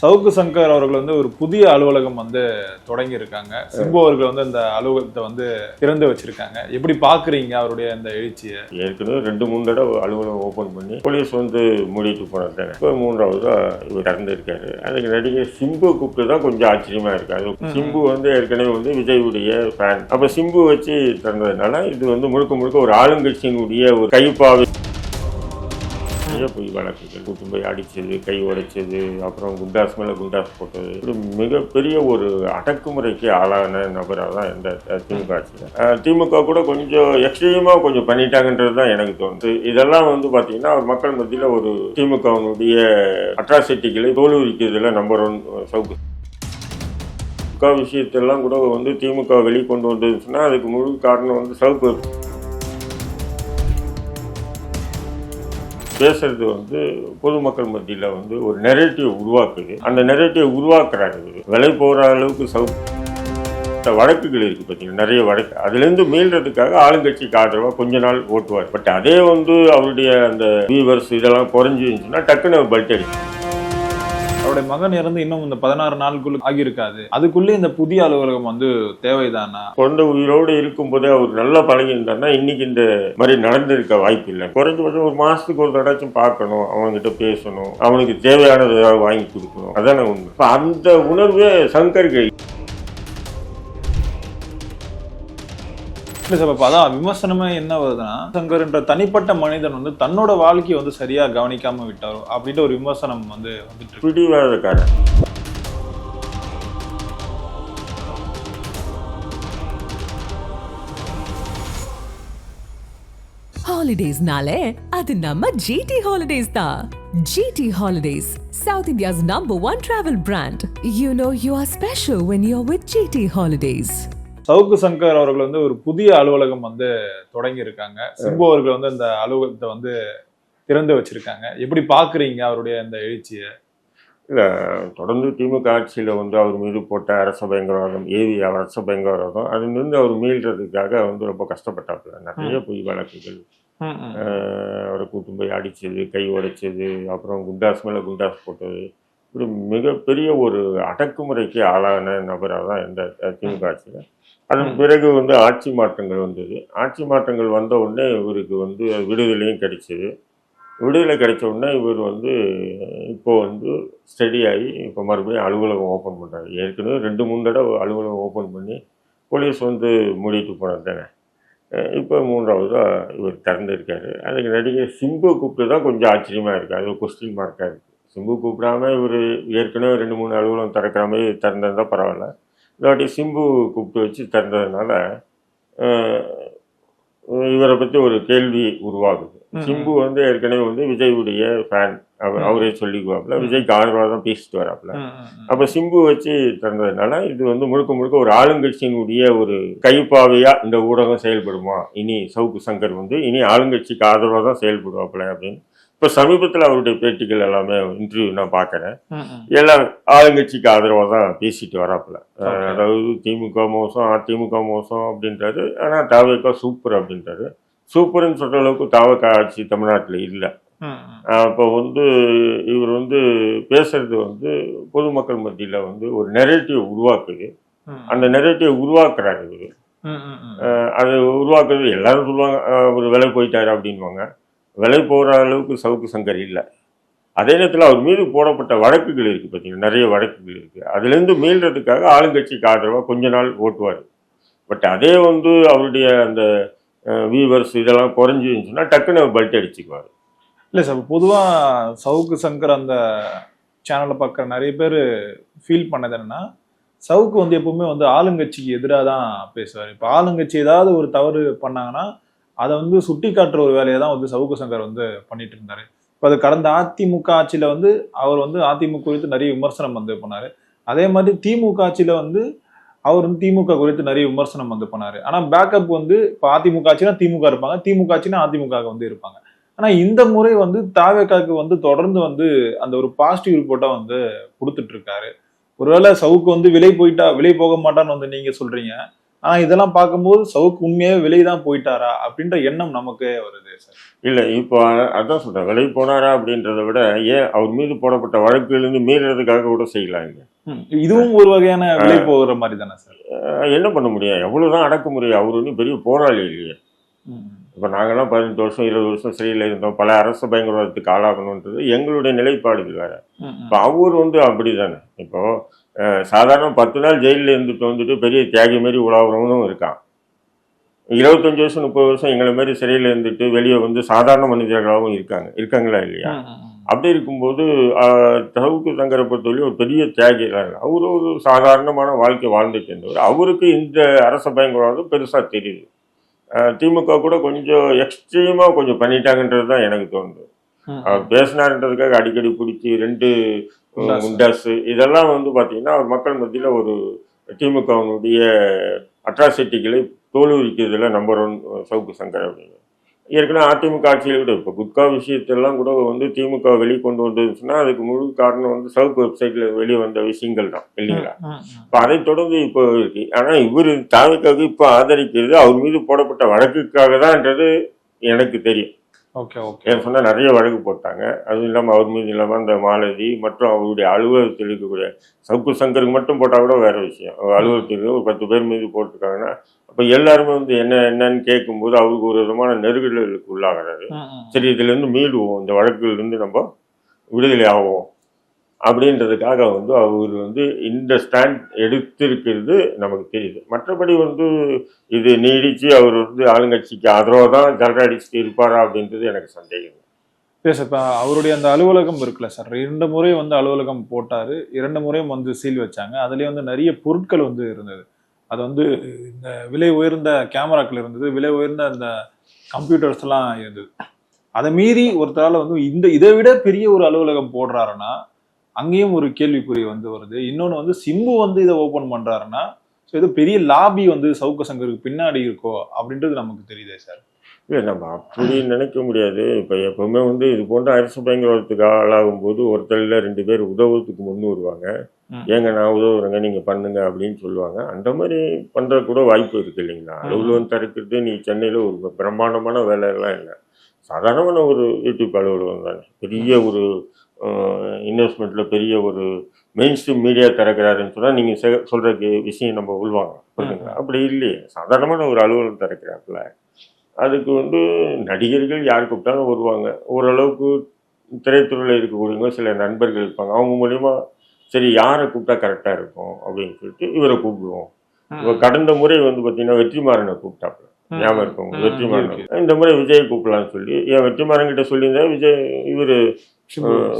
சவுக்கு சங்கர் அவர்கள் வந்து ஒரு புதிய அலுவலகம் வந்து தொடங்கி இருக்காங்க. சிம்பு அவர்கள் வந்து அந்த அலுவலகத்தை வந்து திறந்து வச்சிருக்காங்க. எப்படி பாக்குறீங்க அவருடைய அந்த எழுச்சியை? ஏற்கனவே 2-3 தடவை அலுவலகம் ஓபன் பண்ணி போலீஸ் வந்து மூடிட்டு போனது. இப்போ 3ஆவதா இவர் திறந்திருக்காரு. அதுக்கு நடிகர் சிம்பு கூப்பிட்டு தான் கொஞ்சம் ஆச்சரியமா இருக்காது. சிம்பு வந்து ஏற்கனவே வந்து விஜயுடைய ஃபேன். அப்ப சிம்பு வச்சு திறந்ததுனால இது வந்து முழுக்க முழுக்க ஒரு ஆளுங்கட்சியினுடைய ஒரு கைப்பாவை போய் வழக்குகள் கூட்டு போய் அடிச்சது, கை உடைச்சது, அப்புறம் குண்டாஸ் மேல குண்டாஸ் போட்டது, இது மிகப்பெரிய ஒரு அடக்குமுறைக்கு ஆளான நபராக தான் இந்த திமுக ஆட்சியில். திமுக கூட கொஞ்சம் எக்ஸ்ட்ரீமா கொஞ்சம் பண்ணிட்டாங்கன்றது தான் எனக்கு தோணுது. இதெல்லாம் வந்து பாத்தீங்கன்னா மக்கள் மத்தியில் ஒரு திமுகவினுடைய அட்ராசிட்டிகளை தோல்விக்கிறதுல நம்பர் 1 சவுக்கு விஷயத்தெல்லாம் கூட வந்து திமுக வெளிக்கொண்டு வந்ததுன்னா அதுக்கு முழு காரணம் வந்து சவுக்கு பேசுறது வந்து பொதுமக்கள் மத்தியில் வந்து ஒரு நெரேட்டிவ் உருவாக்குது. அந்த நெரேட்டிவ் உருவாக்குறாரு. விலை போகிற அளவுக்கு வழக்குகள் இருக்குது பார்த்தீங்கன்னா, நிறைய வழக்கு. அதுலேருந்து மீள்றதுக்காக ஆளுங்கட்சிக்கு ஆதரவாக கொஞ்ச நாள் ஓட்டுவார். பட் அதே வந்து அவருடைய அந்த வியூவர்ஸ் இதெல்லாம் குறைஞ்சி இருந்துச்சுன்னா டக்குன்னு பல்ட் அடிக்கும். அவருடைய மகன் இறந்து இன்னும் இந்த 16 நாளுக்குள்ள ஆகியிருக்காது. அதுக்குள்ளே இந்த புதிய அலுவலகம் வந்து தேவைதானா? குழந்தை உயிரோடு இருக்கும் போதே அவர் நல்லா பழகிருந்தாருன்னா இன்னைக்கு இந்த மாதிரி நடந்திருக்க வாய்ப்பு இல்லை. குறைஞ்சபட்சம் ஒரு மாசத்துக்கு ஒரு தடாச்சும் பார்க்கணும், அவங்ககிட்ட பேசணும், அவனுக்கு தேவையானது ஏதாவது வாங்கி கொடுக்கணும். அதான உண்மை. அந்த உணர்வே சங்கருக்கு அதான் விமர்சனமே என்ன வருதுன்னா, சங்கர் என்ற தனிப்பட்ட மனிதன் வந்து தன்னோட வாழ்க்கையை வந்து சரியா கவனிக்காம விட்டாரோ அப்படின்ற ஒரு விமர்சனம் வந்து வந்துட்டு பிடிவாதக்காரன். ஹாலிடேஸ்னாலே அது நம்ம ஜிடி ஹாலிடேஸ் தான். GT holidays, South India's #1 travel brand. You know you are special when you're with GT Holidays. Savukku Shankar அவர்கள் வந்து ஒரு புதிய அலுவலகம் வந்து தொடங்கி இருக்காங்க. சிம்பு அவர்கள் வந்து அந்த அலுவலகத்தை வந்து திறந்து வச்சிருக்காங்க. எப்படி பாக்குறீங்க அவருடைய அந்த எழுச்சியை? இல்லை, தொடர்ந்து திமுக ஆட்சியில் வந்து அவர் மீது போட்ட அரச பயங்கரவாதம், அரச பயங்கரவாதம், அதுலேருந்து அவர் மீள்றதுக்காக வந்து ரொம்ப கஷ்டப்பட்டாப்புல. நிறைய பொய் வழக்குகள், அவரை கூட்டு போய் அடிச்சது, கை உடைச்சது, அப்புறம் குண்டாஸ் மேலே குண்டாஸ் போட்டது, இப்படி மிகப்பெரிய ஒரு அடக்குமுறைக்கு ஆளான நபராக தான் இந்த திமுக ஆட்சியில். அதன் பிறகு வந்து ஆட்சி மாற்றங்கள் வந்தது. ஆட்சி மாற்றங்கள் வந்த உடனே இவருக்கு வந்து விடுதலையும் கிடைச்சிது. விடுதலை கிடைச்ச உடனே இவர் வந்து இப்போ வந்து ஸ்டடியாகி இப்போ மறுபடியும் அலுவலகம் ஓப்பன் பண்ணுறாரு. ஏற்கனவே 2-3 தடவை அலுவலகம் ஓப்பன் பண்ணி போலீஸ் வந்து மூடிட்டு போனது தானே. இப்போ 3ஆவதாக இவர் திறந்திருக்காரு. அதுக்கு நடிகர் சிம்பு கூப்பிட்டு தான் கொஞ்சம் ஆச்சரியமாக இருக்குது. அது கொஸ்டின் மார்க்காக இருக்குது. சிம்பு கூப்பிடாம இவர் ஏற்கனவே 2-3 அலுவலகம் திறக்கிற மாதிரி திறந்ததுதான் பரவாயில்ல. இல்லாட்டி சிம்பு கூப்பிட்டு வச்சு திறந்ததுனால இவரை பற்றி ஒரு கேள்வி உருவாகுது. சிம்பு வந்து ஏற்கனவே வந்து விஜயுடைய ஃபேன். அவரே சொல்லிக்குவாப்புல, விஜய்க்கு ஆதரவாக தான் பேசிட்டு வராப்புல. அப்போ சிம்பு வச்சு திறந்ததுனால இது வந்து முழுக்க முழுக்க ஒரு ஆளுங்கட்சியினுடைய ஒரு கைப்பாவையாக இந்த ஊடகம் செயல்படுமா, இனி சவுக்கு சங்கர் வந்து இனி ஆளுங்கட்சிக்கு ஆதரவாக தான் செயல்படுவாப்புல அப்படின்னு. இப்போ சமீபத்தில் அவருடைய பேட்டிகள் எல்லாமே இன்டர்வியூ நான் பார்க்குறேன். எல்லாம் ஆளுங்கட்சிக்கு ஆதரவாக தான் பேசிட்டு வராப்புல. அதாவது திமுக மோசம், அதிமுக மோசம் அப்படின்றாரு. ஆனால் தாவேக்கா சூப்பர் அப்படின்றாரு. சூப்பர்னு சொல்கிற அளவுக்கு தாவேக்கா ஆட்சி தமிழ்நாட்டில் இல்லை. அப்போ வந்து இவர் வந்து பேசுறது வந்து பொதுமக்கள் மத்தியில் வந்து ஒரு நெரேட்டிவ் உருவாக்குது. அந்த நெரேட்டிவ் உருவாக்குறாரு இவர். அது உருவாக்குறது எல்லாரும் சொல்லுவாங்க, ஒரு விலை போயிட்டாரு அப்படின்வாங்க. விலை போகிற அளவுக்கு சவுக்கு சங்கர் இல்லை. அதே நேரத்தில் அவர் மீது போடப்பட்ட வழக்குகள் இருக்குது பார்த்தீங்கன்னா, நிறைய வழக்குகள் இருக்குது. அதுலேருந்து மீள்றதுக்காக ஆளுங்கட்சிக்கு ஆதரவாக கொஞ்ச நாள் ஓட்டுவார். பட் அதே வந்து அவருடைய அந்த வியூவர்ஸ் இதெல்லாம் குறைஞ்சி இருந்துச்சுன்னா டக்குன்னு பல்ட் அடிச்சுக்குவார். இல்லை சார், பொதுவாக சவுக்கு சங்கர் அந்த சேனலை பார்க்குற நிறைய பேர் ஃபீல் பண்ணது என்னன்னா, சவுக்கு வந்து எப்பவுமே வந்து ஆளுங்கட்சிக்கு எதிராக தான் பேசுவார். இப்போ ஆளுங்கட்சி ஏதாவது ஒரு தவறு பண்ணாங்கன்னா அதை வந்து சுட்டி காட்டுற ஒரு வேலையை தான் வந்து சவுக்கு சங்கர் வந்து பண்ணிட்டு இருந்தாரு. இப்போ அது கடந்த அதிமுக ஆட்சியில் வந்து அவர் வந்து அதிமுக குறித்து நிறைய விமர்சனம் வந்து பண்ணாரு. அதே மாதிரி திமுக ஆட்சியில் வந்து அவர் வந்து திமுக குறித்து நிறைய விமர்சனம் வந்து பண்ணாரு. ஆனால் பேக்கப் வந்து இப்போ அதிமுக ஆட்சினா திமுக இருப்பாங்க, திமுக ஆட்சினா அதிமுக வந்து இருப்பாங்க. ஆனால் இந்த முறை வந்து தாவேக்காக்கு வந்து தொடர்ந்து வந்து அந்த ஒரு பாசிட்டிவ் ரிப்போர்ட்டா வந்து கொடுத்துட்டு இருக்காரு. ஒருவேளை சவுக்கு வந்து விலை போக மாட்டான்னு வந்து நீங்க சொல்றீங்க. ஆனா இதெல்லாம் பார்க்கும்போது சவுக்கு உண்மையாவே விலைதான் போயிட்டாரா அப்படின்ற எண்ணம் நமக்கு வருது சார். இல்லை இப்போ அதான் சொல்கிறேன், விலை போனாரா அப்படின்றத விட ஏன் அவர் மீது போடப்பட்ட வழக்குலேருந்து மீறதுக்காக கூட செய்யலாம் இல்லையா? இதுவும் ஒரு வகையான விலை போகிற மாதிரி தானே சார்? என்ன பண்ண முடியும், எவ்வளோதான் அடக்குமுறை, அவர் ஒன்றும் பெரிய போராளி இல்லையே. இப்போ நாங்கள்லாம் 18 வருஷம் 20 வருஷம் சிறையில் இருந்தோம், பல அரசு பயங்கரவாதத்துக்கு ஆளாகணுன்றது எங்களுடைய நிலைப்பாடுகள் வேறு. இப்போ அவர் அப்படி தானே. இப்போ சாதாரண 10 நாள் ஜெயிலில் இருந்துட்டு வந்துட்டு பெரிய தியாகி மாரி உலாவுறவனும் இருக்கான். 25 வருஷம் 30 வருஷம் எங்களை மாதிரி சிறையில் இருந்துட்டு வெளியே வந்து சாதாரண மனிதர்களாகவும் இருக்காங்களா இல்லையா? அப்படி இருக்கும்போது சவுக்கு சங்கரை பொறுத்தவரையும் ஒரு பெரிய தியாகி. அவரு ஒரு சாதாரணமான வாழ்க்கை வாழ்ந்துட்டு இருந்தவர். அவருக்கு இந்த அரச பயங்கரவாதம் பெருசாக தெரியுது. திமுக கூட கொஞ்சம் எக்ஸ்ட்ரீமாக கொஞ்சம் பண்ணிட்டாங்கன்றது தான் எனக்கு தோணுது. அவர் பேசினார்ன்றதுக்காக அடிக்கடி பிடிச்சி 2 குண்டாஸ் இதெல்லாம் வந்து பார்த்தீங்கன்னா அவர் மக்கள் மத்தியில் ஒரு திமுகவினுடைய அட்ராசிட்டிகளை தோலுரிக்கிறதுல நம்பர் 1 சவுக்கு சங்கர் அப்படின்னு. ஏற்கனவே அதிமுக ஆட்சியில் கூட இப்போ குட்கா விஷயத்தெல்லாம் கூட வந்து திமுக வெளியே கொண்டு வந்துச்சுன்னா அதுக்கு முழு காரணம் வந்து சவுக்கு வெப்சைட்ல வெளியே வந்த விஷயங்கள் தான் இல்லைங்களா? இப்போ அதை தொடர்ந்து இப்போ இருக்கு. ஆனால் இவர் தாவிக்காக இப்போ ஆதரிக்கிறது அவர் மீது போடப்பட்ட வழக்குக்காக தான்ன்றது எனக்கு தெரியும். ஏன் சொன்னால் நிறைய வழக்கு போட்டாங்க. அதுவும் இல்லாமல் அவர் மீது இல்லாமல் அந்த மாலதி மற்றும் அவருடைய அலுவலகத்தில் இருக்கக்கூடிய சவுக்கு சங்கருக்கு மட்டும் போட்டால் கூட வேற விஷயம். அலுவலகத்தில் ஒரு 10 பேர் மீது போட்டிருக்காங்கன்னா அப்போ எல்லாருமே வந்து என்னன்னு கேட்கும்போது அவருக்கு ஒரு விதமான நெருக்கடிகளுக்கு உள்ளாகிறாரு. சரி, இதுலேருந்து மீளுவோம், இந்த வழக்குலேருந்து நம்ம விடுதலை ஆகும் அப்படின்றதுக்காக வந்து அவர் வந்து இந்த ஸ்டாண்ட் எடுத்திருக்கிறது நமக்கு தெரியுது. மற்றபடி வந்து இது நீடிச்சு அவர் வந்து ஆளுங்கட்சிக்கு ஆதரவாக தான் ஜல்ரா அடிச்சுட்டு இருப்பாரா அப்படின்றது எனக்கு சந்தேகம். இல்லை சார், இப்போ அவருடைய அந்த அலுவலகம் இருக்குல்ல சார், 2 முறை வந்து அலுவலகம் போட்டார், 2 முறையும் வந்து சீல் வச்சாங்க. அதுலேயே வந்து நிறைய பொருட்கள் வந்து இருந்தது. அது வந்து இந்த விலை உயர்ந்த கேமராக்கள் இருந்தது, விலை உயர்ந்த அந்த கம்ப்யூட்டர்ஸ் எல்லாம் இருந்தது. அதை மீறி ஒருத்தரால் வந்து இதை விட பெரிய ஒரு அலுவலகம் போடுறாருன்னா அங்கேயும் ஒரு கேள்விக்குறி வந்து வருது. இன்னொன்று வந்து சிம்பு வந்து இதை ஓப்பன் பண்றாருன்னா ஏதோ பெரிய லாபி வந்து சவுக்கு சங்கருக்கு பின்னாடி இருக்கோ அப்படின்றது நமக்கு தெரியுதே சார். இல்லை, நம்ம அப்படி நினைக்க முடியாது. இப்போ எப்பவுமே வந்து இது போன்ற அரசு பயங்கரவாதத்துக்கு ஆளாகும் போது ஒருத்தரில் 2 பேர் உதவுறதுக்கு முன் வருவாங்க. ஏங்க நான் உதவுறேங்க நீங்கள் பண்ணுங்க அப்படின்னு சொல்லுவாங்க. அந்த மாதிரி பண்ணுற கூட வாய்ப்பு இருக்கு இல்லைங்களா? அலுவலகம் திறக்கிறது நீ சென்னையில் ஒரு பிரம்மாண்டமான வேலையெல்லாம் இல்லை, சாதாரணமான ஒரு யூடியூப் அலுவலகம் தானே. பெரிய ஒரு இன்வெஸ்ட்மெண்ட்டில் பெரிய ஒரு மெயின் ஸ்ட்ரீம் மீடியா திறக்கிறாருன்னு சொன்னால் நீங்கள் சொல்கிற விஷயம் நம்ம உள்வாங்க புரியுதுங்களா? அப்படி இல்லையே, சாதாரணமான ஒரு அலுவலகம் திறக்கிறாப்புல. அதுக்கு வந்து நடிகர்கள் யார் கூப்பிட்டாலும் வருவாங்க. ஓரளவுக்கு திரைத்துறையில் இருக்கக்கூடியவங்க சில நண்பர்கள் இருப்பாங்க. அவங்க மூலிமா சரி யாரை கூப்பிட்டா கரெக்டாக இருக்கும் அப்படின்னு சொல்லிட்டு இவரை கூப்பிடுவோம். இப்போ கடந்த முறை வந்து பார்த்தீங்கன்னா வெற்றிமாறனை கூப்பிட்டாப்புல, ஞாபகம் இருக்கவங்க வெற்றிமாறன். இந்த முறை விஜய் கூப்பிடலான்னு சொல்லி என் வெற்றிமாறன் கிட்ட சொல்லியிருந்தா விஜய் இவர்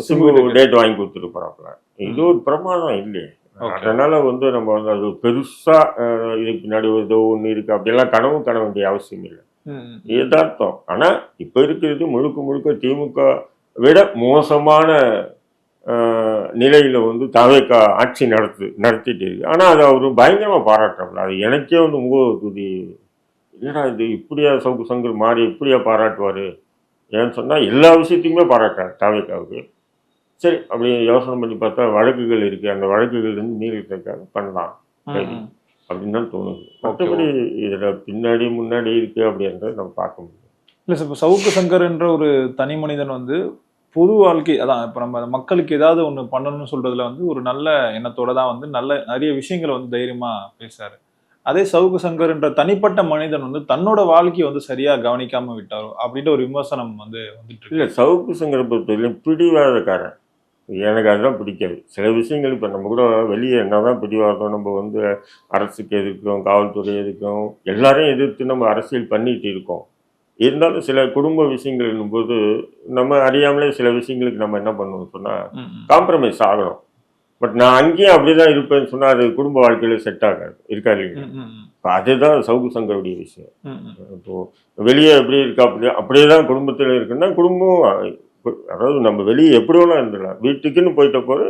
சிம்பு டேட் வாங்கி கொடுத்துருப்பாப்புல. இது ஒரு பிரமாதம் இல்லையே. அதனால வந்து நம்ம வந்து அது பெருசா இதுக்கு பின்னாடி ஏதோ ஒன்று இருக்கு அப்படியெல்லாம் கனவு காண வேண்டிய அவசியம் இல்லை, யதார்த்தம். ஆனா இப்ப இருக்கிறது முழுக்க முழுக்க திமுக விட மோசமான நிலையில வந்து தவேகா ஆட்சி நடத்திட்டு இருக்கு. ஆனா அதை அவரு பயங்கரமா பாராட்டுறாப்புல. அது எனக்கே வந்து முகத்துதி, என்னடா இது இப்படியா சவுக்கு சங்கர் மாறி இப்படியா பாராட்டுவாரு? ஏன்னு சொன்னா எல்லா விஷயத்தையுமே பாராட்டுறாரு தவேகாவுக்கு. சரி, அப்படி யோசனை பண்ணி பார்த்தா வழக்குகள் இருக்கு, அந்த வழக்குகள் இருந்து நீடிக்கிறதுக்காக பண்ணலாம் அப்படின்னு தான் தோணுது. மற்றபடி இதுல பின்னாடி முன்னாடி இருக்கு அப்படின்றத நம்ம பார்க்க முடியும். இல்லை சார், இப்போ சவுக்கு சங்கர் என்ற ஒரு தனி மனிதன் வந்து பொது வாழ்க்கை, அதான் இப்போ நம்ம மக்களுக்கு ஏதாவது ஒன்று பண்ணணும்னு சொல்றதுல வந்து ஒரு நல்ல எண்ணத்தோட தான் வந்து நிறைய விஷயங்களை வந்து தைரியமா பேசுறாரு. அதே சவுக்கு சங்கர் என்ற தனிப்பட்ட மனிதன் வந்து தன்னோட வாழ்க்கையை வந்து சரியா கவனிக்காம விட்டாரோ அப்படின்ற ஒரு விமர்சனம் வந்து வந்துட்டு இல்லை, சவுக்கு சங்கரை பொறுத்தவரையிலும் பிடிவாதக்காரன். எனக்கு அதுதான் பிடிக்காது. சில விஷயங்கள் இப்போ நம்ம கூட வெளியே என்னதான் பிடிவாதம், நம்ம வந்து அரசுக்கு எதிர்க்கிறோம், காவல்துறை எதிர்க்கிறோம், எல்லாரையும் எதிர்த்து நம்ம அரசியல் பண்ணிட்டு இருக்கோம். இருந்தாலும் சில குடும்ப விஷயங்கள் என்னும்போது நம்ம அறியாமலே சில விஷயங்களுக்கு நம்ம என்ன பண்ணுவோம்னு சொன்னால் காம்ப்ரமைஸ் ஆகணும். பட் நான் அங்கேயும் அப்படிதான் இருப்பேன்னு சொன்னால் அது குடும்ப வாழ்க்கையில செட் ஆகாது, இருக்கா இல்லைங்க? இப்போ அதுதான் சவுக்கு சங்கருடைய விஷயம். இப்போ வெளியே எப்படி இருக்கா அப்படியே தான் குடும்பத்தில் இருக்குன்னா குடும்பம், அதாவது நம்ம வெளியே எப்படி வேணா இருந்துடலாம், வீட்டுக்குன்னு போயிட்ட போது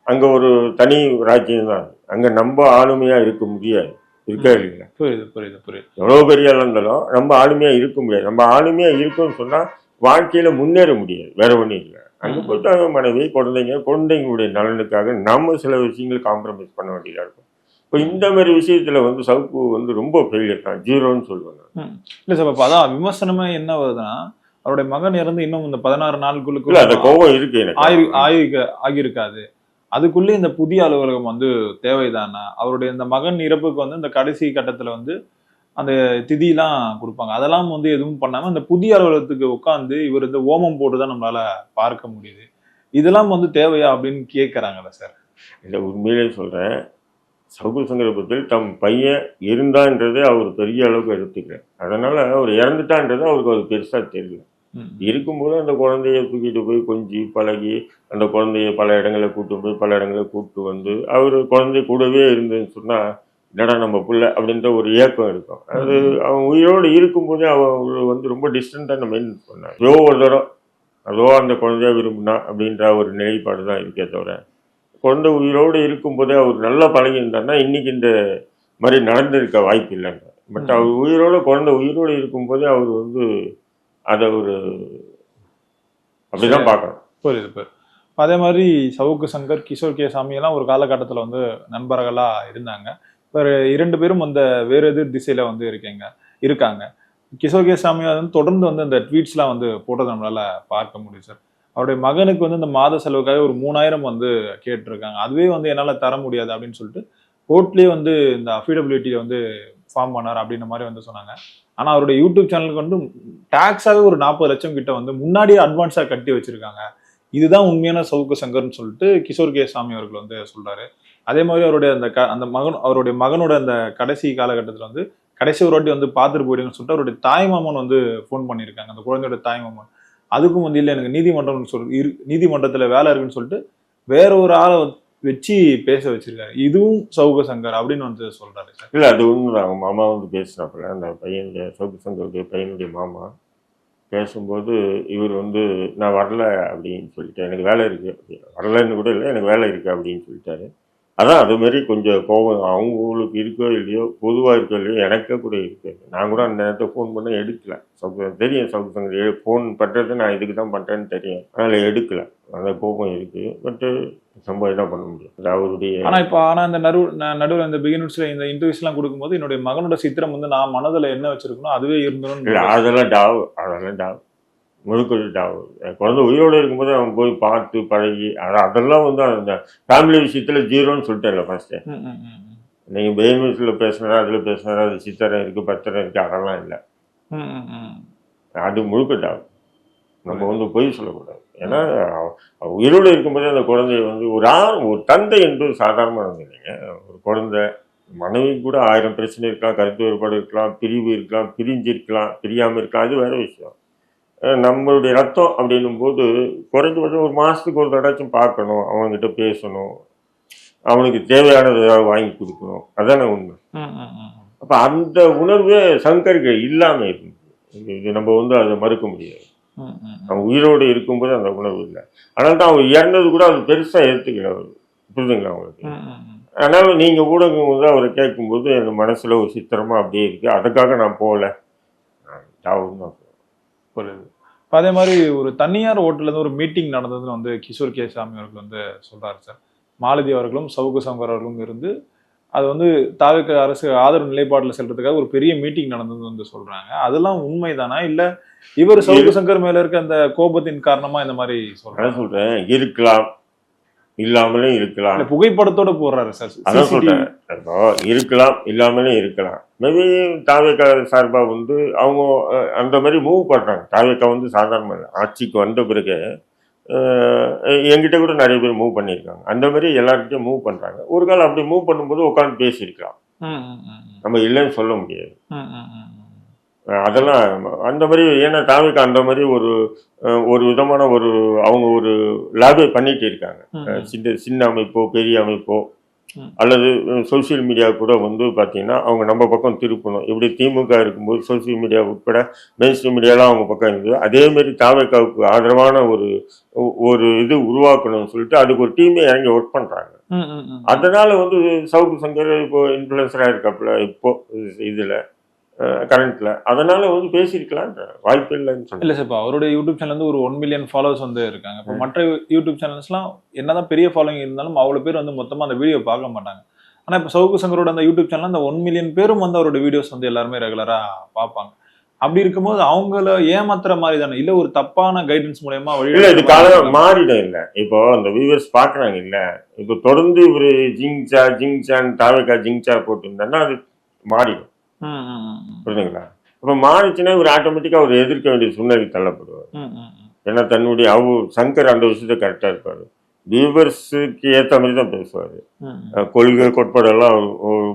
அங்கே ஒரு தனி ராஜ்யம் தான். அங்கே நம்ம ஆளுமையாக இருக்க முடியாது, இருக்கா இல்லைங்களா? புரியுது. எவ்வளோ பெரிய ஆளாக இருந்தாலும் நம்ம ஆளுமையாக இருக்க முடியாது. நம்ம ஆளுமையாக இருக்குன்னு சொன்னால் வாழ்க்கையில் முன்னேற முடியாது, வேற ஒன்றும் இல்லை. அங்கே போயிட்டு மனைவி குழந்தைங்களுடைய நலனுக்காக நம்ம சில விஷயங்கள் காம்ப்ரமைஸ் பண்ண வேண்டியதாக இருக்கும். இப்போ இந்த மாதிரி விஷயத்தில் வந்து சவுக்கு வந்து ரொம்ப ஃபெயிலியர் தான், ஜீரோன்னு சொல்லுவாங்க. இல்லை சார், இப்போ அதான் விமர்சனமே என்ன வருதுன்னா அவருடைய மகன் இறந்து இன்னும் இந்த 16 இல்ல நாளுக்குள்ள அந்த கோபம் இருக்கு எனக்கு. ஆகியிருக்காது. அதுக்குள்ளே இந்த புதிய அலுவலகம் வந்து தேவைதானா? அவருடைய இந்த மகன் இறப்புக்கு வந்து இந்த கடைசி கட்டத்துல வந்து அந்த திதியெல்லாம் கொடுப்பாங்க. அதெல்லாம் வந்து எதுவும் பண்ணாம இந்த புதிய அலுவலகத்துக்கு உட்கார்ந்து இவர் இந்த ஓமம் போட்டுதான் நம்மளால பார்க்க முடியுது. இதெல்லாம் வந்து தேவையா அப்படின்னு கேட்கறாங்கல்ல சார். இல்ல உண்மையிலே சொல்றேன், சவுக்கு சங்கரபுரத்தில் தம் பையன் இருந்தான்றதே அவர் பெரிய அளவுக்கு எடுத்துக்கல. அதனால அவர் இறந்துட்டான்றது அவருக்கு அது பெருசா தெரியல. இருக்கும்போது அந்த குழந்தைய தூக்கிட்டு போய் கொஞ்சி பழகி அந்த குழந்தைய பல இடங்களை கூட்டு போய் பல இடங்களை கூப்பிட்டு வந்து அவர் குழந்தை கூடவே இருந்துன்னு சொன்னா என்னடா நம்ம புள்ள அப்படின்ற ஒரு ஏக்கம் இருக்கும். அது அவன் உயிரோடு இருக்கும்போதே அவன் வந்து ரொம்ப டிஸ்டன்டாக மெயின்டைன் பண்ணான். ஏதோ ஒரு தரம் அதோ அந்த குழந்தைய விரும்பினா அப்படின்ற ஒரு நிலைப்பாடு தான் இருக்கே தவிர, குழந்தை உயிரோடு இருக்கும்போதே அவர் நல்லா பழகியிருந்தாருன்னா இன்னைக்கு இந்த மாதிரி நடந்திருக்க வாய்ப்பு இல்லைங்க. பட் அவர் உயிரோட குழந்தை உயிரோடு இருக்கும்போதே அவர் வந்து அதை ஒரு அப்படிதான் பார்க்கணும். புரியுது. அதே மாதிரி சவுக்கு சங்கர், கிஷோர் கே சாமி எல்லாம் ஒரு காலகட்டத்தில் வந்து நண்பர்களா இருந்தாங்க. இப்போ 2 பேரும் அந்த வேறு எதிர் திசையில வந்து இருக்காங்க. கிஷோர் கே சாமி வந்து தொடர்ந்து வந்து அந்த ட்வீட்ஸ்லாம் வந்து போட்டதை நம்மளால பார்க்க முடியும் சார். அவருடைய மகனுக்கு வந்து இந்த மாத செலவுக்காக ஒரு 3000 வந்து கேட்டிருக்காங்க. அதுவே வந்து என்னால் தர முடியாது அப்படின்னு சொல்லிட்டு கோர்ட்லேயே வந்து இந்த அஃபிடபிலிட்டியை வந்து ஃபார்ம் பண்ணார் அப்படின்ற மாதிரி வந்து சொன்னாங்க. ஆனால் அவருடைய யூடியூப் சேனலுக்கு வந்து டாக்ஸாகவே ஒரு 40 லட்சம் கிட்ட வந்து முன்னாடியே அட்வான்ஸாக கட்டி வச்சிருக்காங்க. இதுதான் உண்மையான சவுக்கு சங்கர்னு சொல்லிட்டு கிஷோர் கே சாமி அவர்கள் வந்து சொல்றாரு. அதே மாதிரி அவருடைய அவருடைய மகனோட அந்த கடைசி காலகட்டத்தில் வந்து கடைசி ஒரு வாட்டி வந்து பார்த்துட்டு போயிடுங்கன்னு சொல்லிட்டு அவருடைய தாய்மாமன் வந்து ஃபோன் பண்ணியிருக்காங்க. அந்த குழந்தையோட தாய்மாமன் அதுக்கும் வந்து இல்லை எனக்கு நீதிமன்றத்தில் வேலை இருக்குன்னு சொல்லிட்டு வேற ஒரு ஆளை வச்சு பேச வச்சிருக்காரு. இதுவும் சவுக்கு சங்கர் அப்படின்னு வந்து சொல்றாரு சார். இல்லை அது உண்மைதான். அவங்க மாமா வந்து பேசினாப்புல அந்த பையனுடைய சவுக்கு சங்கருடைய பையனுடைய மாமா பேசும்போது இவர் வந்து நான் வரல அப்படின்னு சொல்லிட்டேன், எனக்கு வேலை இருக்கு வரலன்னு கூட இல்லை எனக்கு வேலை இருக்கு அப்படின்னு சொல்லிட்டாரு. அதான் அது மாதிரி கொஞ்சம் கோபம் அவங்களுக்கு இருக்கோ இல்லையோ பொதுவாக இருக்கோ இல்லையோ எனக்கே கூட இருக்கு. நான் கூட அந்த நேரத்தை ஃபோன் பண்ண எடுக்கல. தெரியும் சவுக்கு சங்கர் ஃபோன் பண்ணுறது நான் இதுக்கு தான் பண்ணுறேன்னு தெரியும், அதனால் எடுக்கல. அந்த கோபம் இருக்கு. பட்டு சம்பவம் தான் பண்ண முடியும். அது அவருடைய ஆனா இந்த நடுவில் இந்த பிகினர்ஸ்ல இந்த இன்டர்வியூஸ் எல்லாம் கொடுக்கும்போது என்னுடைய மகனோட சித்திரம் வந்து நான் மனதில் என்ன வச்சிருக்கணும் அதுவே இருந்தோம். அதெல்லாம் டாவ் முழுக்க டாவ். குழந்தை உயிரோடு இருக்கும்போது அவன் போய் பார்த்து பழகி அதெல்லாம் வந்து அந்த ஃபேமிலி விஷயத்துல ஜீரோன்னு சொல்லிட்டேன்ல ஃபர்ஸ்ட்டு. நீங்க பேமிஸ்ல பேசினாரா அதுல பேசினாரா அது சித்திரம் இருக்கு பத்திரம் இருக்கு அதெல்லாம் இல்லை. அது முழுக்க டாவ். நம்ம வந்து பொய் சொல்லக்கூடாது. ஏன்னா உயிரோடு இருக்கும்போதே அந்த குழந்தைய வந்து ஒரு தந்தை என்பது சாதாரணமானது இல்லைங்க. ஒரு குழந்தை மனைவி கூட 1000 பிரச்சனை இருக்கலாம், கருத்து வேறுபாடு இருக்கலாம், பிரிவு இருக்கலாம், பிரிஞ்சு இருக்கலாம், பிரியாமல் இருக்கலாம், அது வேற விஷயம். நம்மளுடைய ரத்தம் அப்படின்னும் போது குறைஞ்சபட்சம் ஒரு மாதத்துக்கு ஒரு தடவைச்சும் பார்க்கணும், அவங்ககிட்ட பேசணும், அவனுக்கு தேவையானது ஏதாவது வாங்கி கொடுக்கணும். அதானே உண்மை. அப்போ அந்த உணர்வே சங்கருக்கு இல்லாமல் இருந்தது. இது நம்ம வந்து அதை மறுக்க முடியாது. அவன் உயிரோடு இருக்கும்போது அந்த உணர்வு இல்லை. அதனால தான் அவன் இறந்தது கூட அது பெருசாக ஏற்றுக்கல. புரிதுங்களா அவங்களுக்கு? அதனால நீங்கள் ஊடகம் வந்து அவரை கேட்கும்போது என் மனசில் ஒரு சித்திரமாக அப்படியே இருக்குது, அதுக்காக நான் போகல தாவும் தான் புரியுது. அதே மாதிரி ஒரு தனியார் ஹோட்டல்ல ஒரு மீட்டிங் நடந்ததுன்னு வந்து கிஷோர் கே சாமி அவர்கள் வந்து சொல்றாரு சார். மாலதி அவர்களும் சவுக்கு சங்கர் அவர்களும் இருந்து அது வந்து தாவேக அரசு ஆதரவு நிலைப்பாடுல செல்றதுக்காக ஒரு பெரிய மீட்டிங் நடந்ததுன்னு வந்து சொல்றாங்க. அதெல்லாம் உண்மைதானா இல்ல இவர் சவுக்கு சங்கர் மேல இருக்க அந்த கோபத்தின் காரணமா இந்த மாதிரி சொல்றேன்? இருக்கலாம், இல்லாமலே இருக்கலாம். புகைப்படத்தோட போடுறாரு சார். அதான் சொல்றேன், இருக்கலாம் இல்லாமலே இருக்கலாம். மேபி தாவேகா சார்பா வந்து அவங்க அந்த மாதிரி மூவ் பண்றாங்க. தாவேகா வந்து சாதாரண ஆட்சிக்கு வந்த பிறகு என்கிட்ட கூட நிறைய பேர் மூவ் பண்ணியிருக்காங்க. அந்த மாதிரி எல்லார்கிட்டையும் மூவ் பண்றாங்க. ஒரு காலம் அப்படி மூவ் பண்ணும்போது உட்காந்து பேசியிருக்கலாம், நம்ம இல்லைன்னு சொல்ல முடியாது. அதெல்லாம் அந்த மாதிரி. ஏன்னா தாவேகா அந்த மாதிரி ஒரு விதமான அவங்க ஒரு லாபே பண்ணிட்டு இருக்காங்க. சின்ன அமைப்போ பெரிய அமைப்போ அல்லது சோசியல் மீடியா கூட வந்து பார்த்தீங்கன்னா அவங்க நம்ம பக்கம் திருப்பணும். இப்படி திமுக இருக்கும்போது சோசியல் மீடியா உட்பட மெயின் ஸ்ட்ரீம் மீடியாலாம் அவங்க பக்கம் இருந்தது. அதேமாரி தாவேகாவுக்கு ஆதரவான ஒரு இது உருவாக்கணும்னு சொல்லிட்டு அதுக்கு ஒரு டீமே இறங்கி ஒர்க் பண்ணுறாங்க. அதனால வந்து சவுக்கு சங்கர் இப்போ இன்ஃப்ளூயன்சராக இருக்காப்புல இப்போ இதில் கரண்ட்ல. அதனால வந்து பேசியிருக்கலாம், வாய்ப்பு இல்லைன்னு சொல்லி. இல்லை சார், இப்போ அவருடைய யூடியூப் சேனல் வந்து ஒரு 1 மில்லியன் ஃபாலோவர்ஸ் வந்து இருக்காங்க. இப்போ மற்ற யூடியூப் சேனல்ஸ்லாம் என்னதான் பெரிய ஃபாலோவிங் இருந்தாலும் அவ்வளோ பேர் வந்து மொத்தமாக அந்த வீடியோ பார்க்க மாட்டாங்க. ஆனால் இப்போ சவுக்கு சங்கரோட அந்த யூடியூப் சேனல் அந்த 1 மில்லியன் பேரும் வந்து அவரோட வீடியோஸ் வந்து எல்லாருமே ரெகுலராக பார்ப்பாங்க. அப்படி இருக்கும்போது அவங்கள ஏமாத்துற மாதிரி தானே, இல்ல ஒரு தப்பான கைடன்ஸ் மூலயமா இல்ல இது காலம் மாறிடும். இல்ல இப்போ அந்த வியூவர்ஸ் பாக்குறாங்க இல்ல, இப்போ தொடர்ந்து இவரு ஜிங்சான் தாவக்கா ஜிங்சா போட்டுருந்தாருன்னா அது மாறிடும். புரியுதுங்களா? அப்ப மாறிச்சுன்னா இவர் ஆட்டோமேட்டிக்கா அவர் எதிர்க்க வேண்டிய சூழ்நிலைக்கு தள்ளப்படுவார். ஏன்னா தன்னுடைய சங்கர் அந்த விஷயத்த கரெக்டா இருப்பாரு, வியூவர்ஸுக்கு ஏற்ற மாதிரி தான் பேசுவாரு. கொள்கை கோட்பாடெல்லாம்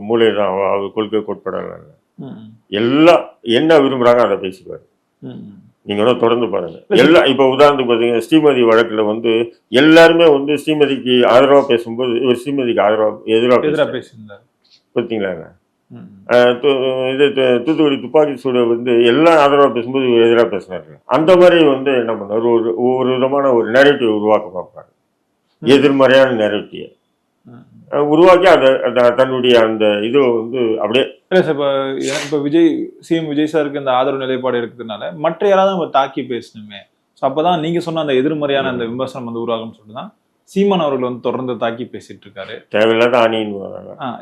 மூளை தான், அவர் கொள்கை கோட்பாடெல்லாம் எல்லாம் என்ன விரும்புறாங்க அதை பேசிக்குவாரு. நீங்க தொடர்ந்து பாருங்க. எல்லாம் இப்ப உதாரணத்துக்கு பாத்தீங்கன்னா ஸ்ரீமதி வழக்குல எல்லாருமே ஸ்ரீமதிக்கு ஆதரவா பேசும்போது இவர் ஸ்ரீமதிக்கு எதிராக பேசியிருந்தாரு. பார்த்தீங்களா? இது தூத்துக்குடி துப்பாக்கி சூடு எல்லாம் ஆதரவா பேசும்போது இவர் எதிராக பேசினாரு. அந்த மாதிரி என்ன பண்ணாரு, ஒரு விதமான ஒரு நெரேட்டிவ் உருவாக்க பார்ப்பாரு, எதிர்மறையான நெரேட்டிவ் உருவாக்கி அதை தன்னுடைய அந்த இது அப்படியே. இப்ப சிஎம் விஜய் சாருக்கு இந்த ஆதரவு நிலைப்பாடு இருக்கிறதுனால மற்ற யாராவது நம்ம தாக்கி பேசணுமே, அப்பதான் நீங்க சொன்ன அந்த எதிர்மறையான அந்த விமர்சனம் உருவாகும்னு சொல்லிட்டுதான் சீமான் அவர்கள் தொடர்ந்து தாக்கி பேசிட்டு இருக்காரு. தேவையில்லாத அணியின்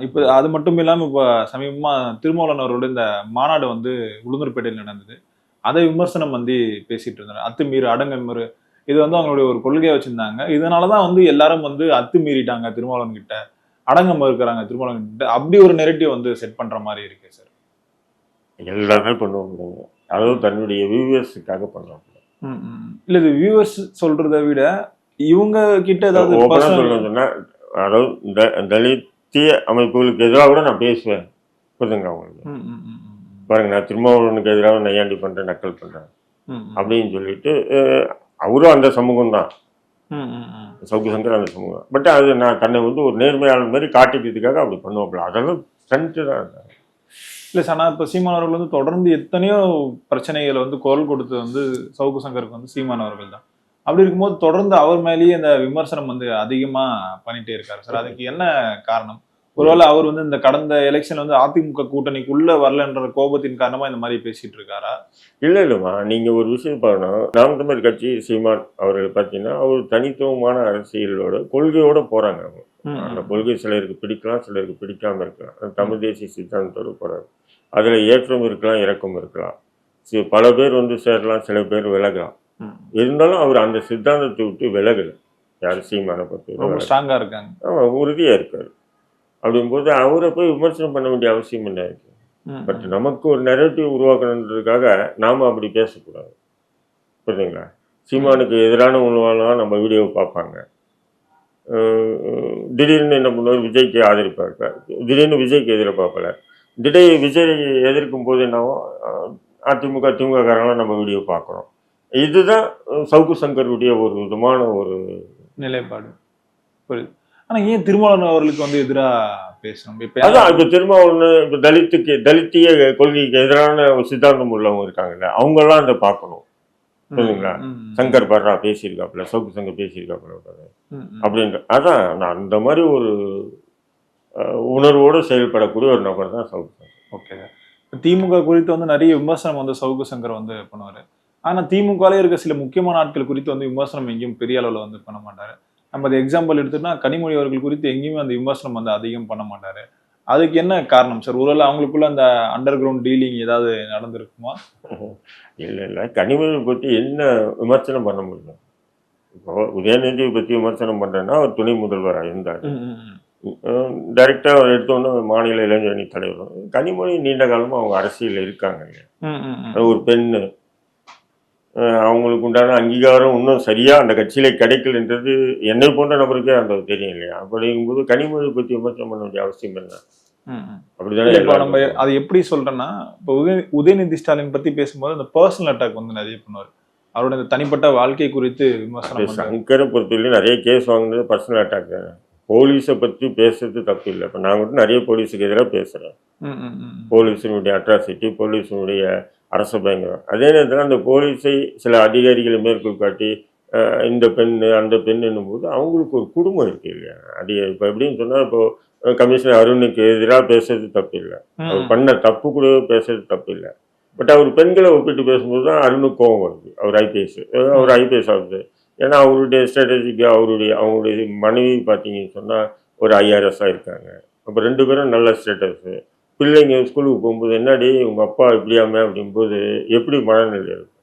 இப்ப அது மட்டும் இல்லாம இப்ப சமீபமா திருமாவளவன் அவரோட இந்த மாநாடு உளுந்தூர்பேட்டையில் நடந்தது, அதை விமர்சனம் பேசிட்டு இருந்தாரு. அத்துமீறு அடங்கமீறு இது அவங்களுடைய ஒரு கொள்கையா வச்சிருந்தாங்க. இதனாலதான் எல்லாரும் அத்துமீறிட்டாங்க திருமாவளவன் கிட்ட, அடங்காம இருக்கிறாங்க திருமாவளவன் கிட்ட, அப்படி ஒரு நெரேட்டிவ் செட் பண்ற மாதிரி இருக்கு சார். எல்லாமே பண்ணுவாங்க, அதுவும் தன்னுடைய வியூவர்ஸுக்காக பண்ணுவாங்க. இல்ல இது வியூவர்ஸ் சொல்றதை விட இவங்க கிட்ட ஏதாவது சொன்னா, அதாவது தலித்திய அமைப்புகளுக்கு எதிராக கூட நான் பேசுவேன். புரியுதுங்க அவங்களுக்கு? பாருங்க, நான் திருமாவளவனுக்கு எதிராக நையாண்டி பண்றேன், நக்கல் பண்றேன் அப்படின்னு சொல்லிட்டு அவரும் அந்த சமூகம் தான், சவுக்கு சங்கர் அந்த சமூகம். பட் அது நான் தன்னை ஒரு நேர்மையாளர் மாதிரி காட்டிக்கிறதுக்காக அப்படி பண்ணுவாப்புல, அதெல்லாம் ஃப்ரெண்ட்டு தான் இருந்தாங்க. இல்லை சார், நான் இப்போ சீமான் அவர்கள் தொடர்ந்து எத்தனையோ பிரச்சனைகளை குரல் கொடுத்து சவுக்கு சங்கருக்கு சீமான் அவர்கள் தான். அப்படி இருக்கும்போது தொடர்ந்து அவர் மேலேயே இந்த விமர்சனம் அதிகமா பண்ணிட்டே இருக்காரு சார். அதுக்கு என்ன காரணம்? ஒருவேளை அவர் இந்த கடந்த எலெக்ஷன் அதிமுக கூட்டணிக்குள்ள வரலன்ற கோபத்தின் காரணமா இந்த மாதிரி பேசிட்டு இருக்காரா? இல்லம்மா, நீங்க ஒரு விஷயம் பார்க்கணும். நாம் தமிழர் கட்சி சீமான் அவர்கள் பார்த்தீங்கன்னா அவர் தனித்துவமான அரசியலோட கொள்கையோட போறாங்க. அவங்க அந்த கொள்கை சிலருக்கு பிடிக்கலாம், சிலருக்கு பிடிக்காம இருக்கலாம். தமிழ் தேசிய சித்தாந்தத்தோடு போறாங்க. அதுல ஏற்றம் இருக்கலாம், இறக்கம் இருக்கலாம். பல பேர் சேரலாம், சில பேர் விலகலாம். இருந்தாலும் அவர் அந்த சித்தாந்தத்தை விட்டு விலகல. யாரு சீமான பொறுத்து ஸ்ட்ராங்கா இருக்காங்க, உறுதியா இருக்காரு. அப்படிங்கும்போது அவரை போய் விமர்சனம் பண்ண வேண்டிய அவசியம் என்ன இருக்கு? பட் நமக்கு ஒரு நெரேட்டிவ் உருவாக்கணுன்றதுக்காக நாம அப்படி பேசக்கூடாது. புரியுதுங்களா? சீமானுக்கு எதிரான உணவாலாம் நம்ம வீடியோவை பார்ப்பாங்க. திடீர்னு என்ன பண்ணுவார், விஜய்க்கு ஆதரிப்பார். திடீர்னு விஜய்க்கு எதிராக பார்ப்பல. விஜய் எதிர்க்கும் போது என்னவோ அதிமுக திமுககாரங்களாம் நம்ம வீடியோ பார்க்குறோம். இதுதான் சவுக்கு சங்கருடைய ஒரு விதமான ஒரு நிலைப்பாடு. புரியுது. ஆனா ஏன் திருமாவளவன் அவர்களுக்கு எதிராக பேசணும்? அதான் இப்ப திருமாவளவன் இப்ப தலித்திய கொள்கைக்கு எதிரான ஒரு சித்தாந்தம் உள்ளவங்க இருக்காங்கல்ல, அவங்க எல்லாம் அதை பார்க்கணும். புரியுதுங்களா? சங்கர் பாடுறா பேசியிருக்காப்புல, சவுக்கு சங்கர் பேசியிருக்காப்புல அப்படின்ற அதான் நான் அந்த மாதிரி ஒரு உணர்வோடு செயல்படக்கூடிய ஒரு நபர் தான் சவுக்கு சங்கர். ஓகே. திமுக குறித்து நிறைய விமர்சனம் சவுக்கு சங்கர் பண்ணுவாரு. ஆனா திமுகலே இருக்க சில முக்கியமான ஆட்கள் குறித்து விமர்சனம் எங்கேயும் பெரிய அளவுல பண்ண மாட்டாரு. நம்ம அது எக்ஸாம்பிள் எடுத்துட்டா கனிமொழி அவர்கள் குறித்து எங்கேயுமே அந்த விமர்சனம் அதிகம் பண்ண மாட்டாரு. அதுக்கு என்ன காரணம் சார்? ஒருவேளை அவங்களுக்குள்ள அந்த அண்டர் கிரவுண்ட் டீலிங் ஏதாவது நடந்திருக்குமா? இல்லை, கனிமொழி பற்றி என்ன விமர்சனம் பண்ண முடியும்? இப்போ உதயநிதியை பற்றி விமர்சனம் பண்றேன்னா அவர் துணை முதல்வராக இருந்தார். டைரக்டா அவர் எடுத்தோன்னு மாநில இளைஞர் அணி தலைவர். கனிமொழி நீண்ட காலமா அவங்க அரசியல் இருக்காங்க இல்லையா? ஒரு பெண்ணு, அவங்களுக்கு உண்டான அங்கீகாரம் இன்னும் சரியா அந்த கட்சியில கிடைக்கலன்றது என்னை போன்ற நபருக்கே அந்த தெரியும் இல்லையா? அப்படிங்கும்போது கனிமொழி பற்றி விமர்சனம் பண்ண வேண்டிய அவசியம் என்ன? அப்படிதானே நம்ம அது எப்படி சொல்றேன்னா, இப்போ உதயநிதி ஸ்டாலின் பத்தி பேசும்போது அந்த பர்சனல் அட்டாக் நிறைய பண்ணுவார். அவரோட இந்த தனிப்பட்ட வாழ்க்கை குறித்து விமர்சனம். சங்கரை பொறுத்தவரையிலும் நிறைய கேஸ் வாங்கினது பர்சனல் அட்டாக். போலீஸை பற்றி பேசுறது தப்பு இல்லை. இப்போ நான் மட்டும் நிறைய போலீஸுக்கு எதிராக பேசுறேன். போலீஸினுடைய அட்ராசிட்டி, போலீஸினுடைய அரச பயங்கரம். அதே நேரத்தில் அந்த போலீஸை சில அதிகாரிகளை மேற்கோள் காட்டி இந்த பெண்ணு அந்த பெண் என்னும்போது அவங்களுக்கு ஒரு குடும்பம் இருக்கு இல்லையா? அது இப்போ எப்படின்னு சொன்னால், இப்போ கமிஷனர் அருணுக்கு எதிராக பேசுறது தப்பு இல்லை, அவர் பண்ண தப்பு கூட பேசுறது தப்பு இல்லை. பட் அவர் பெண்களை ஒப்பிட்டு பேசும்போது தான் அருணுக்கு கோபம் வருது. அவர் ஐபிஎஸ் ஆகுது. ஏன்னா அவருடைய ஸ்ட்ராட்டஜிக்கு அவங்களுடைய மனைவி பார்த்தீங்கன்னு சொன்னால் ஒரு ஐஆர்எஸ்ஸாக இருக்காங்க. அப்போ ரெண்டு பேரும் நல்ல ஸ்டேட்டஸு. பிள்ளைங்க ஸ்கூலுக்கு போகும்போது என்னடி உங்க அப்பா இப்படியாமே அப்படிங்கும்போது எப்படி மனநிலை இருக்கும்.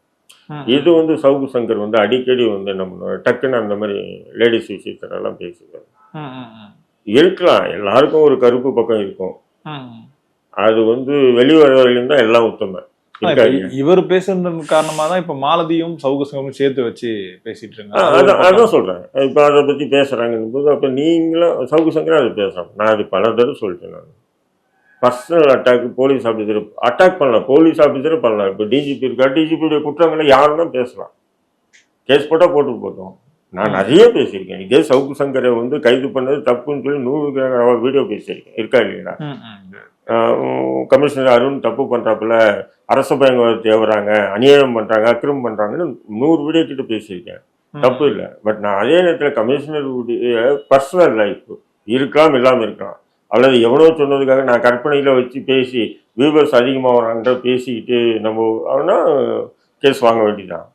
இது வந்து சவுக்கு சங்கர் வந்து அடிக்கடி வந்து என்ன பண்ணுவார், டக்குன்னு அந்த மாதிரி லேடிஸ் விஷயத்திலலாம் பேசுவார். இருக்கலாம், எல்லாருக்கும் ஒரு கருப்பு பக்கம் இருக்கும். அது வந்து வெளிவர வரையிலும் தான் எல்லாம் உத்தம. இவர் பேசுறது காரணமா தான் இப்ப மாலதியும் சவுக்கு சங்கரும் சேர்த்து வச்சு பேசிட்டு இருக்காங்க. அதான் சொல்றேன். இப்ப அதை பத்தி பேசுறாங்கன்னு போது அப்ப நீங்களும் சவுக்கு சங்கரும் அதை பேசலாம். நான் அது பல தடவை சொல்லிட்டேன். நான் personal attack police officer attack பண்ணலாம், போலீஸ் ஆஃபீஸரும் பண்ணலாம். இப்போ டிஜிபி இருக்கா, டிஜிபியுடைய குற்றங்களை யாரும் தான் பேசலாம். கேஸ் போட்டால் போட்டோம். நான் நிறைய பேசியிருக்கேன். இதே சவுக்கு சங்கரை வந்து கைது பண்ணது தப்புன்னு சொல்லி 100 வீடியோ பேசியிருக்கேன். இருக்கா இல்லைங்களா? கமிஷனர் அருண் தப்பு பண்றாப்புல, அரச பயங்கரத்தை ஏவுறாங்க, அநியாயம் பண்றாங்க, அக்கிரமம் பண்றாங்கன்னு 100 வீடியோ கிட்ட பேசியிருக்கேன். தப்பு இல்லை. பட் நான் அதே நேரத்தில் கமிஷனருடைய பர்சனல் லைஃப் இருக்கலாம், இல்லாமல் இருக்கலாம். அல்லது எவனோ சொன்னதுக்காக நான் கற்பனையில வச்சு பேசி வியூவர்ஸ் அதிகமாக பேசிக்கிட்டு நம்ம அவனா கேஸ் வாங்க வேண்டியதான்.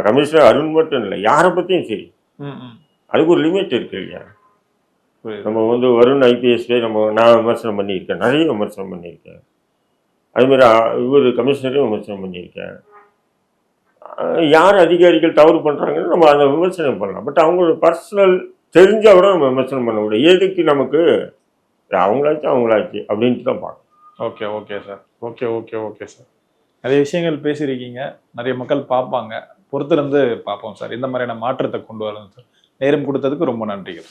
கமிஷனர் அருண் மட்டும் இல்லை, யாரை பத்தியும் சரி, அதுக்கு ஒரு லிமிட் இருக்கு இல்லையா? நம்ம வந்து வருண் ஐபிஎஸ்ல நான் விமர்சனம் பண்ணியிருக்கேன், நிறைய விமர்சனம் பண்ணியிருக்கேன். அதுமாதிரி இவர் கமிஷனரையும் விமர்சனம் பண்ணியிருக்கேன். யார் அதிகாரிகள் தவறு பண்றாங்கன்னு நம்ம அதை விமர்சனம் பண்ணலாம். பட் அவங்களோட பர்சனல் தெரிஞ்சா கூட நம்ம விமர்சனம் பண்ண முடியும். எதுக்கு நமக்கு அவங்களாச்சு அப்படின்ட்டு தான் பார்க்கணும். Okay okay sir, okay okay okay sir. நிறைய விஷயங்கள் பேசியிருக்கீங்க, நிறைய மக்கள் பார்ப்பாங்க, பொறுத்திருந்து பார்ப்போம் சார். இந்த மாதிரியான மாற்றத்தை கொண்டு வரணும் சார். நேரம் கொடுத்ததுக்கு ரொம்ப நன்றிகள்.